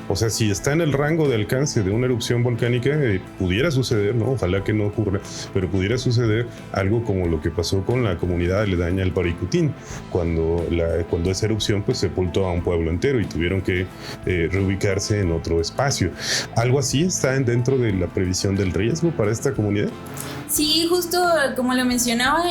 O sea, si está en el rango de alcance de una erupción volcánica, pudiera suceder, ¿no? Ojalá que no ocurra, pero pudiera suceder algo como lo que pasó con la comunidad aledaña al Paricutín, cuando esa erupción pues sepultó a un pueblo entero y tuvieron que reubicarse en otro espacio. ¿Algo así está dentro de la previsión del riesgo para esta comunidad? Sí, justo como lo mencionaba,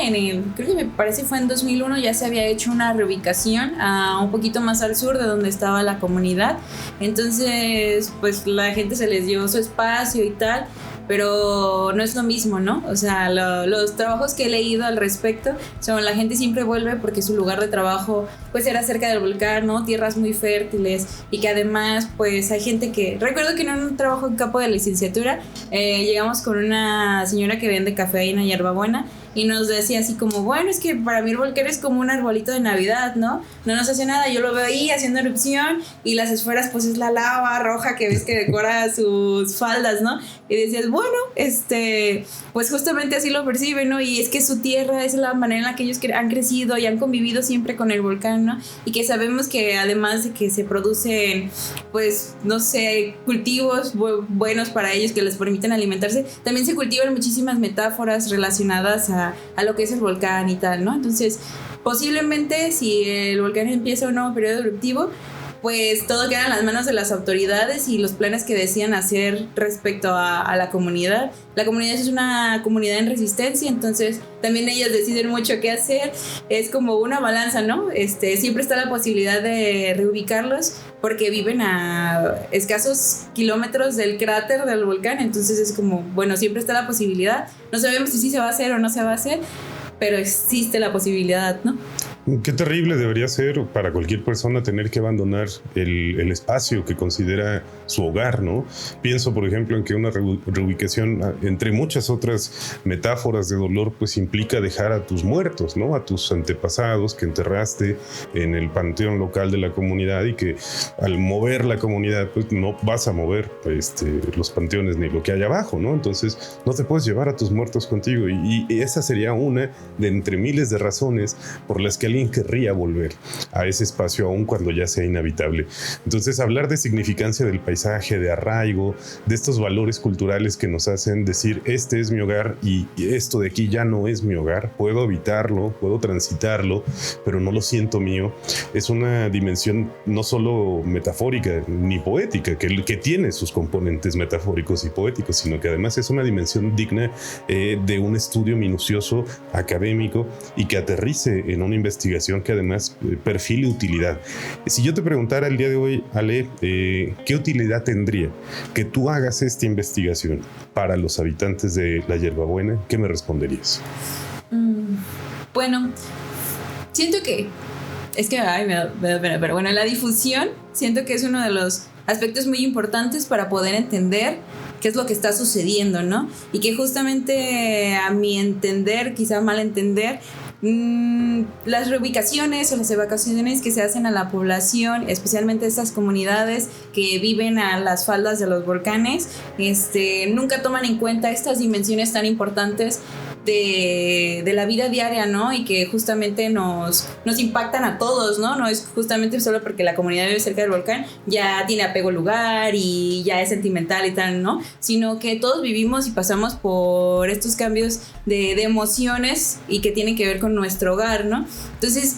creo que me parece fue en 2001 ya se había hecho una reubicación a un poquito más al sur de donde estaba la comunidad. Entonces, pues la gente se les dio su espacio y tal. pero no es lo mismo, ¿no? O sea, los trabajos que he leído al respecto son la gente siempre vuelve porque su lugar de trabajo pues era cerca del volcán, ¿no? Tierras muy fértiles y que además pues hay gente que... Recuerdo que en un trabajo en campo de licenciatura llegamos con una señora que vende café ahí en Hierbabuena y nos decía así como, bueno, es que para mí el volcán es como un arbolito de Navidad, ¿no? No nos hace nada, yo lo veo ahí haciendo erupción y las esferas pues es la lava roja que ves que decora sus faldas, ¿no? Y decías, bueno, pues justamente así lo perciben, ¿no? Y es que su tierra es la manera en la que ellos han crecido y han convivido siempre con el volcán, ¿no? Y que sabemos que además de que se producen, pues, no sé, cultivos buenos para ellos que les permiten alimentarse, también se cultivan muchísimas metáforas relacionadas a lo que es el volcán y tal, ¿no? Entonces, posiblemente si el volcán empieza un nuevo periodo eruptivo, pues todo queda en las manos de las autoridades y los planes que decían hacer respecto a la comunidad. La comunidad es una comunidad en resistencia, entonces también ellos deciden mucho qué hacer. Es como una balanza, ¿no? Siempre está la posibilidad de reubicarlos porque viven a escasos kilómetros del cráter del volcán, entonces es como, bueno, siempre está la posibilidad. No sabemos si sí se va a hacer o no se va a hacer, pero existe la posibilidad, ¿no? Qué terrible debería ser para cualquier persona tener que abandonar el espacio que considera su hogar, ¿no? Pienso, por ejemplo, en que una reubicación, entre muchas otras metáforas de dolor, pues implica dejar a tus muertos, ¿no? A tus antepasados que enterraste en el panteón local de la comunidad y que al mover la comunidad, pues no vas a mover los panteones ni lo que hay abajo, ¿no? Entonces no te puedes llevar a tus muertos contigo y esa sería una de entre miles de razones por las que alguien querría volver a ese espacio aún cuando ya sea inhabitable. Entonces hablar de significancia del paisaje, de arraigo, de estos valores culturales que nos hacen decir este es mi hogar y esto de aquí ya no es mi hogar, puedo habitarlo, puedo transitarlo, pero no lo siento mío, es una dimensión no solo metafórica ni poética, que tiene sus componentes metafóricos y poéticos, sino que además es una dimensión digna de un estudio minucioso académico y que aterrice en una investigación que además perfile utilidad. Si yo te preguntara el día de hoy, Ale, ¿qué utilidad tendría que tú hagas esta investigación para los habitantes de la Hierbabuena? ¿Qué me responderías? Bueno, siento que es que me da pena, pero bueno, la difusión siento que es uno de los aspectos muy importantes para poder entender qué es lo que está sucediendo, ¿no? Y que justamente a mi entender, quizá mal entender, las reubicaciones o las evacuaciones que se hacen a la población, especialmente estas comunidades que viven a las faldas de los volcanes, nunca toman en cuenta estas dimensiones tan importantes de la vida diaria, ¿no? Y que justamente nos impactan a todos, ¿no? No es justamente solo porque la comunidad vive cerca del volcán, ya tiene apego al lugar y ya es sentimental y tal, ¿no? Sino que todos vivimos y pasamos por estos cambios de emociones y que tienen que ver con nuestro hogar, ¿no? Entonces,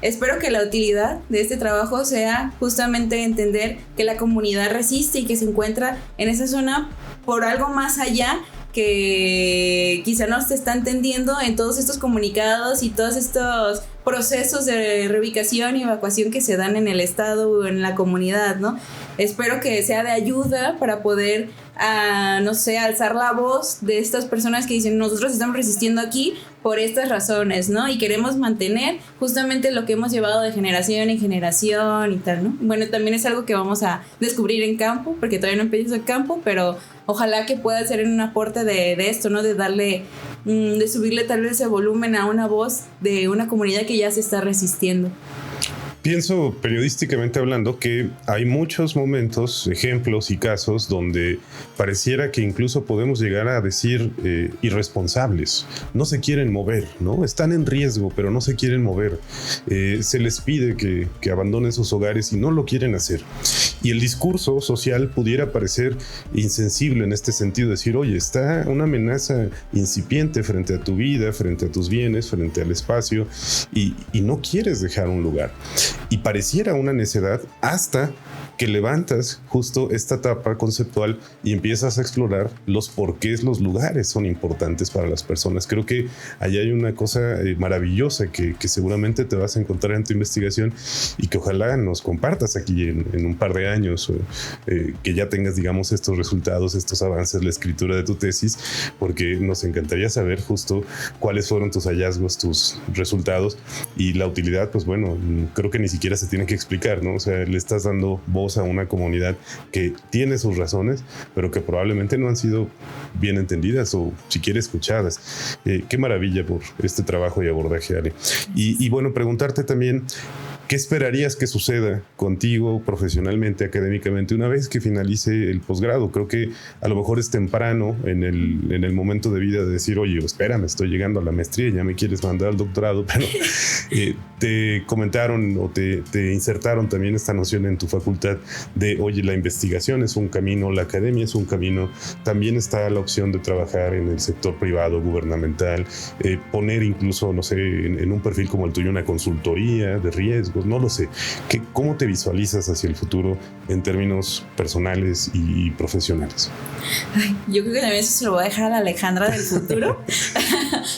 espero que la utilidad de este trabajo sea justamente entender que la comunidad resiste y que se encuentra en esa zona por algo más allá que quizá no se está entendiendo en todos estos comunicados y todos estos procesos de reubicación y evacuación que se dan en el estado o en la comunidad, ¿no? Espero que sea de ayuda para poder, no sé, alzar la voz de estas personas que dicen nosotros estamos resistiendo aquí por estas razones, ¿no? Y queremos mantener justamente lo que hemos llevado de generación en generación y tal, ¿no? Bueno, también es algo que vamos a descubrir en campo, porque todavía no empiezo en campo, pero ojalá que pueda ser en un aporte de esto, ¿no? De darle, de subirle tal vez ese volumen a una voz de una comunidad que ya se está resistiendo. Pienso periodísticamente hablando que hay muchos momentos, ejemplos y casos donde pareciera que incluso podemos llegar a decir irresponsables. No se quieren mover, ¿no? Están en riesgo, pero no se quieren mover. Se les pide que abandonen sus hogares y no lo quieren hacer. Y el discurso social pudiera parecer insensible en este sentido, decir, oye, está una amenaza incipiente frente a tu vida, frente a tus bienes, frente al espacio, y no quieres dejar un lugar. Y pareciera una necedad hasta que levantas justo esta tapa conceptual y empiezas a explorar los porqués los lugares son importantes para las personas. Creo que allí hay una cosa maravillosa que seguramente te vas a encontrar en tu investigación y que ojalá nos compartas aquí en un par de años, que ya tengas, digamos, estos resultados, estos avances, la escritura de tu tesis, porque nos encantaría saber justo cuáles fueron tus hallazgos, tus resultados, y la utilidad, pues bueno, creo que ni siquiera se tiene que explicar, ¿no? O sea, le estás dando voz a una comunidad que tiene sus razones, pero que probablemente no han sido bien entendidas o siquiera escuchadas. Qué maravilla por este trabajo y abordaje, Ale. Y bueno, preguntarte también, ¿qué esperarías que suceda contigo profesionalmente, académicamente, una vez que finalice el posgrado? Creo que a lo mejor es temprano en el momento de vida de decir, oye, espérame, estoy llegando a la maestría, ya me quieres mandar al doctorado, pero te comentaron o te insertaron también esta noción en tu facultad de, oye, la investigación es un camino, la academia es un camino, también está la opción de trabajar en el sector privado, gubernamental, poner incluso, no sé, en un perfil como el tuyo, una consultoría de riesgo. No lo sé. ¿Cómo te visualizas hacia el futuro en términos personales y profesionales? Ay, yo creo que también eso se lo voy a dejar a la Alejandra del futuro.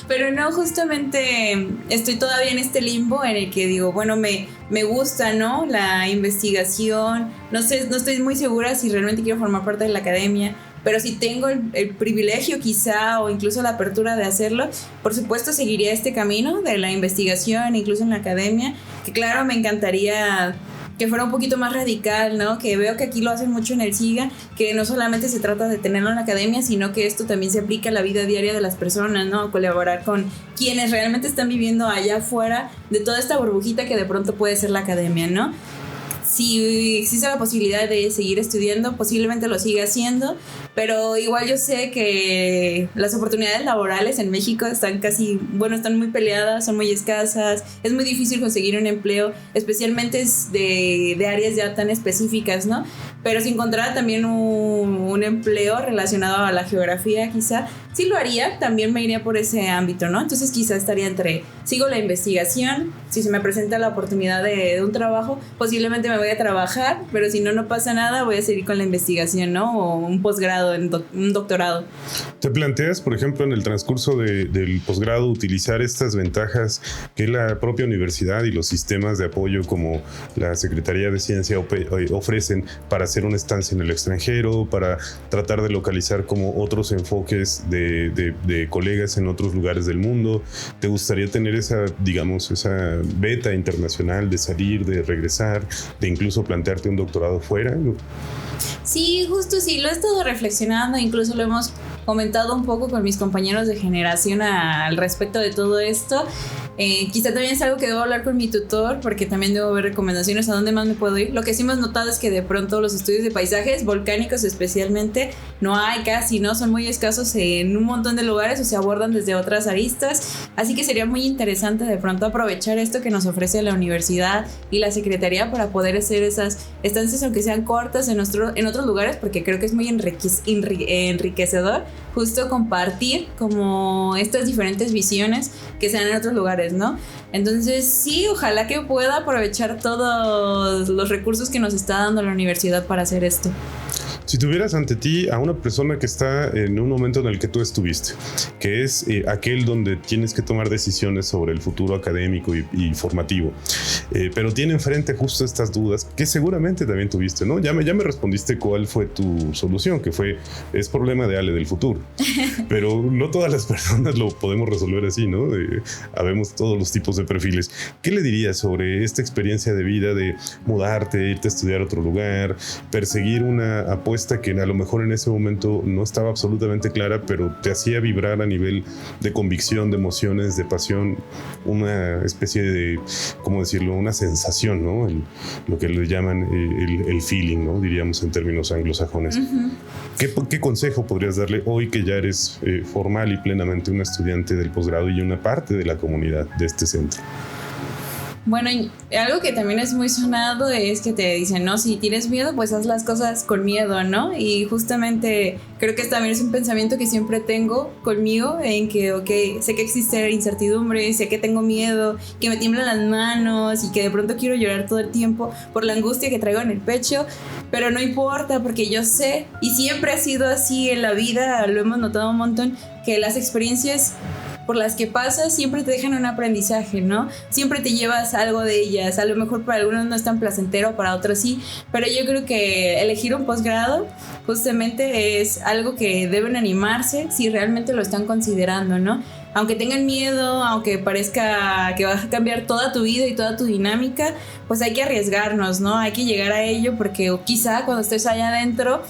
Pero no, justamente estoy todavía en este limbo en el que digo, bueno, me gusta, ¿no? La investigación. No sé, no estoy muy segura si realmente quiero formar parte de la academia. Pero si tengo el privilegio quizá o incluso la apertura de hacerlo, por supuesto seguiría este camino de la investigación, incluso en la academia, que claro, me encantaría que fuera un poquito más radical, ¿no? Que veo que aquí lo hacen mucho en el SIGA, que no solamente se trata de tenerlo en la academia, sino que esto también se aplica a la vida diaria de las personas, ¿no? Colaborar con quienes realmente están viviendo allá afuera de toda esta burbujita que de pronto puede ser la academia, ¿no? Si existe la posibilidad de seguir estudiando, posiblemente lo siga haciendo, pero igual yo sé que las oportunidades laborales en México están están muy peleadas, son muy escasas, es muy difícil conseguir un empleo, especialmente de áreas ya tan específicas, ¿no? Pero si encontrara también un empleo relacionado a la geografía, quizá sí lo haría, también me iría por ese ámbito, ¿no? Entonces quizá estaría sigo la investigación, si se me presenta la oportunidad de un trabajo, posiblemente me voy a trabajar, pero si no pasa nada, voy a seguir con la investigación, ¿no? O un posgrado, un doctorado. ¿Te planteas, por ejemplo, en el transcurso del posgrado utilizar estas ventajas que la propia universidad y los sistemas de apoyo como la Secretaría de Ciencia ofrecen para hacer una estancia en el extranjero, para tratar de localizar como otros enfoques de colegas en otros lugares del mundo? ¿Te gustaría tener esa beta internacional de salir, de regresar, de incluso plantearte un doctorado fuera? Sí, justo sí, lo he estado reflexionando, incluso lo hemos comentado un poco con mis compañeros de generación al respecto de todo esto. Quizá también es algo que debo hablar con mi tutor, porque también debo ver recomendaciones a dónde más me puedo ir. Lo que sí hemos notado es que de pronto los estudios de paisajes volcánicos especialmente no hay casi, ¿no? Son muy escasos en un montón de lugares o se abordan desde otras aristas, así que sería muy interesante de pronto aprovechar esto que nos ofrece la universidad y la secretaría para poder hacer esas estancias, aunque sean cortas, en otros lugares, porque creo que es muy enriquecedor justo compartir como estas diferentes visiones que sean en otros lugares, ¿no? Entonces sí, ojalá que pueda aprovechar todos los recursos que nos está dando la universidad para hacer esto. Si tuvieras ante ti a una persona que está en un momento en el que tú estuviste, que es aquel donde tienes que tomar decisiones sobre el futuro académico y formativo, pero tiene enfrente justo estas dudas que seguramente también tuviste, ¿no? Ya me respondiste cuál fue tu solución, que es problema de Ale del futuro, pero no todas las personas lo podemos resolver así, ¿no? Habemos todos los tipos de perfiles. ¿Qué le dirías sobre esta experiencia de vida de mudarte, irte a estudiar a otro lugar, perseguir una apuesta que a lo mejor en ese momento no estaba absolutamente clara, pero te hacía vibrar a nivel de convicción, de emociones, de pasión, una especie de, ¿cómo decirlo?, una sensación, ¿no? Lo que le llaman el feeling, ¿no? Diríamos en términos anglosajones. Uh-huh. ¿Qué consejo podrías darle hoy que ya eres formal y plenamente una estudiante del posgrado y una parte de la comunidad de este centro? Bueno, algo que también es muy sonado es que te dicen, no, si tienes miedo, pues haz las cosas con miedo, ¿no? Y justamente creo que también es un pensamiento que siempre tengo conmigo, en que, ok, sé que existe incertidumbre, sé que tengo miedo, que me tiemblan las manos y que de pronto quiero llorar todo el tiempo por la angustia que traigo en el pecho, pero no importa porque yo sé, y siempre ha sido así en la vida, lo hemos notado un montón, que las experiencias por las que pasas siempre te dejan un aprendizaje, ¿no? Siempre te llevas algo de ellas. A lo mejor para algunos no es tan placentero, para otros sí, pero yo creo que elegir un posgrado justamente es algo que deben animarse si realmente lo están considerando, ¿no? Aunque tengan miedo, aunque parezca que vas a cambiar toda tu vida y toda tu dinámica, pues hay que arriesgarnos, ¿no? Hay que llegar a ello, porque quizá cuando estés allá adentro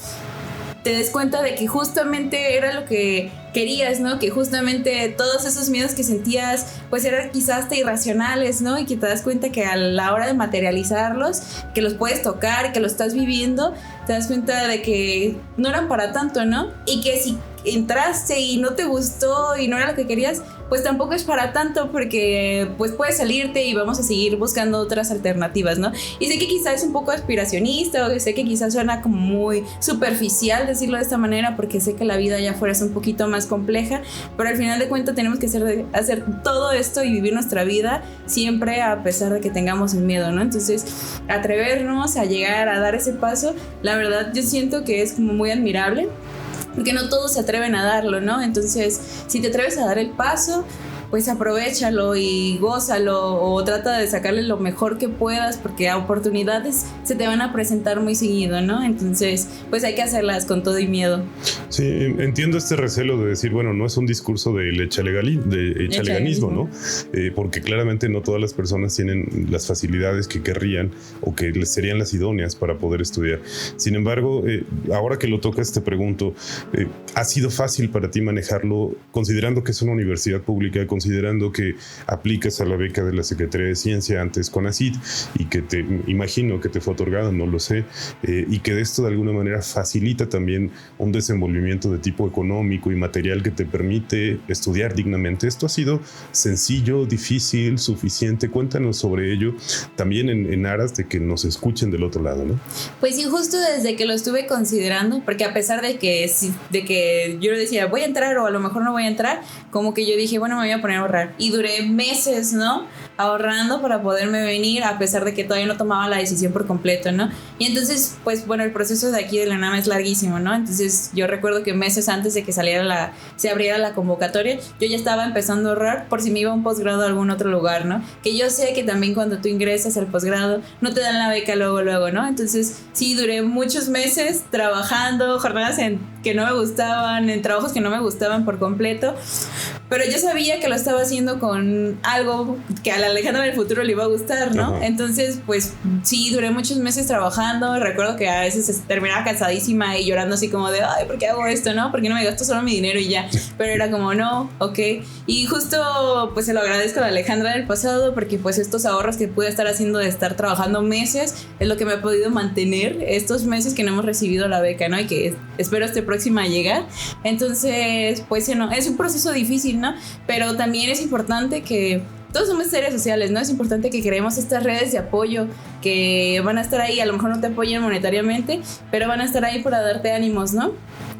te des cuenta de que justamente era lo que querías, ¿no? Que justamente todos esos miedos que sentías pues eran quizás hasta irracionales, ¿no? Y que te das cuenta que a la hora de materializarlos, que los puedes tocar, que lo estás viviendo, te das cuenta de que no eran para tanto, ¿no? Y que si entraste y no te gustó y no era lo que querías, pues tampoco es para tanto, porque pues puedes salirte y vamos a seguir buscando otras alternativas, ¿no? Y sé que quizás es un poco aspiracionista, o sé que quizás suena como muy superficial decirlo de esta manera, porque sé que la vida allá afuera es un poquito más compleja, pero al final de cuentas tenemos que hacer todo esto y vivir nuestra vida siempre a pesar de que tengamos un miedo, ¿no? Entonces, atrevernos a llegar a dar ese paso, la verdad yo siento que es como muy admirable, porque no todos se atreven a darlo, ¿no? Entonces, si te atreves a dar el paso, pues aprovéchalo y gózalo, o trata de sacarle lo mejor que puedas, porque a oportunidades se te van a presentar muy seguido, ¿no? Entonces, pues hay que hacerlas con todo y miedo. Sí, entiendo este recelo de decir, bueno, no es un discurso de echaleganismo, ¿no? Porque claramente no todas las personas tienen las facilidades que querrían o que les serían las idóneas para poder estudiar. Sin embargo, ahora que lo tocas, te pregunto, ¿ha sido fácil para ti manejarlo, considerando que es una universidad pública, considerando que aplicas a la beca de la Secretaría de Ciencia, antes CONACYT, y que te imagino que te fue otorgada, no lo sé, y que de esto de alguna manera facilita también un desenvolvimiento de tipo económico y material que te permite estudiar dignamente? ¿Esto ha sido sencillo, difícil, suficiente? Cuéntanos sobre ello, también en aras de que nos escuchen del otro lado, ¿no? Pues sí, justo desde que lo estuve considerando, porque a pesar de que yo decía voy a entrar o a lo mejor no voy a entrar, como que yo dije, bueno, me voy a poner a ahorrar, y duré meses, ¿no?, ahorrando para poderme venir, a pesar de que todavía no tomaba la decisión por completo, ¿no? Y entonces, pues bueno, el proceso de aquí de la UNAM es larguísimo, ¿no? Entonces yo recuerdo que meses antes de que se abriera la convocatoria, yo ya estaba empezando a ahorrar por si me iba a un posgrado a algún otro lugar, ¿no? Que yo sé que también cuando tú ingresas al posgrado no te dan la beca luego, ¿no? Entonces sí, duré muchos meses trabajando, jornadas que no me gustaban, en trabajos que no me gustaban por completo, pero yo sabía que lo estaba haciendo con algo que a la Alejandra del futuro le iba a gustar, ¿no? Ajá. Entonces, pues sí, duré muchos meses trabajando. Recuerdo que a veces terminaba cansadísima y llorando así como de, ay, ¿por qué hago esto, no? ¿Por qué no me gasto solo mi dinero y ya? Pero era como, no, ok. Y justo, pues se lo agradezco a la Alejandra del pasado, porque pues estos ahorros que pude estar haciendo de estar trabajando meses es lo que me ha podido mantener estos meses que no hemos recibido la beca, ¿no? Y que espero esté próxima a llegar. Entonces, pues no, es un proceso difícil, ¿no? Pero también es importante que todos somos seres sociales, ¿no? Es importante que creemos estas redes de apoyo que van a estar ahí. A lo mejor no te apoyan monetariamente, pero van a estar ahí para darte ánimos, ¿no?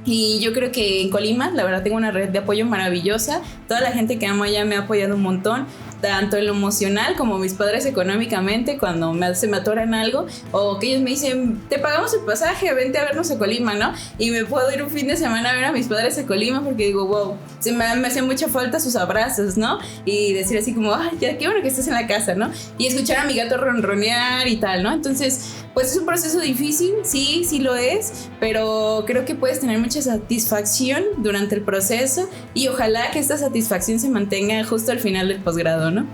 Y yo creo que en Colima, la verdad, tengo una red de apoyo maravillosa. Toda la gente que amo allá me ha apoyado un montón, tanto en lo emocional como mis padres económicamente, cuando se me atoran algo, o que ellos me dicen, te pagamos el pasaje, vente a vernos a Colima, ¿no? Y me puedo ir un fin de semana a ver a mis padres a Colima, porque digo, wow, me hacen mucha falta sus abrazos, ¿no? Y decir así como, ay, ya qué bueno que estás en la casa, ¿no? Y escuchar a mi gato ronronear y tal, ¿no? Entonces, pues es un proceso difícil, sí lo es, pero creo que puedes tener mucha satisfacción durante el proceso, y ojalá que esta satisfacción se mantenga justo al final del posgrado, ¿no?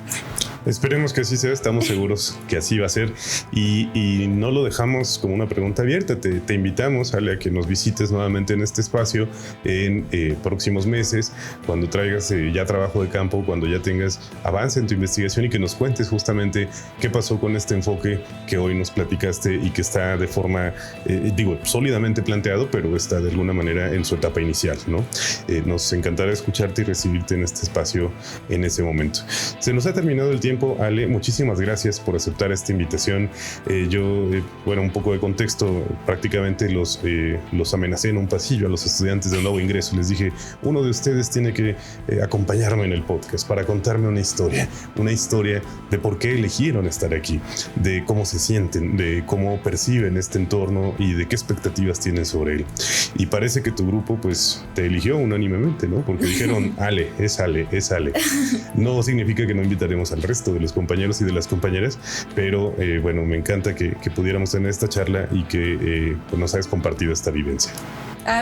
Esperemos que así sea, estamos seguros que así va a ser, y no lo dejamos como una pregunta abierta. Te invitamos, Ale, a que nos visites nuevamente en este espacio en próximos meses, cuando traigas ya trabajo de campo, cuando ya tengas avance en tu investigación, y que nos cuentes justamente qué pasó con este enfoque que hoy nos platicaste y que está de forma, sólidamente planteado, pero está de alguna manera en su etapa inicial, ¿no? Nos encantará escucharte y recibirte en este espacio en ese momento. Se nos ha terminado el tiempo, tiempo, Ale. Muchísimas gracias por aceptar esta invitación. Un poco de contexto, prácticamente los amenacé en un pasillo a los estudiantes de nuevo ingreso. Les dije, uno de ustedes tiene que acompañarme en el podcast para contarme una historia de por qué eligieron estar aquí, de cómo se sienten, de cómo perciben este entorno y de qué expectativas tienen sobre él. Y parece que tu grupo pues te eligió unánimemente, ¿no? Porque dijeron, Ale. No significa que no invitaremos al resto de los compañeros y de las compañeras, pero me encanta que pudiéramos tener esta charla y que nos hayas compartido esta vivencia.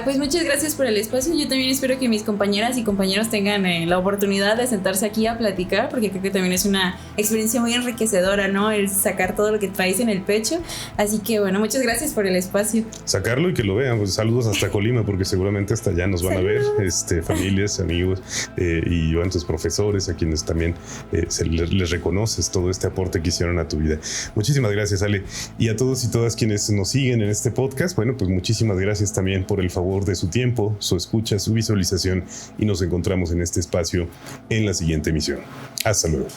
Pues muchas gracias por el espacio. Yo también espero que mis compañeras y compañeros tengan la oportunidad de sentarse aquí a platicar, porque creo que también es una experiencia muy enriquecedora, ¿no? El sacar todo lo que traes en el pecho. Así que bueno, muchas gracias por el espacio. Sacarlo y que lo vean. Pues saludos hasta Colima, porque seguramente hasta allá nos van a ver, familias, amigos y tus profesores, a quienes también les reconoces todo este aporte que hicieron a tu vida. Muchísimas gracias, Ale. Y a todos y todas quienes nos siguen en este podcast, pues muchísimas gracias también por el favor de su tiempo, su escucha, su visualización, y nos encontramos en este espacio en la siguiente emisión. Hasta luego.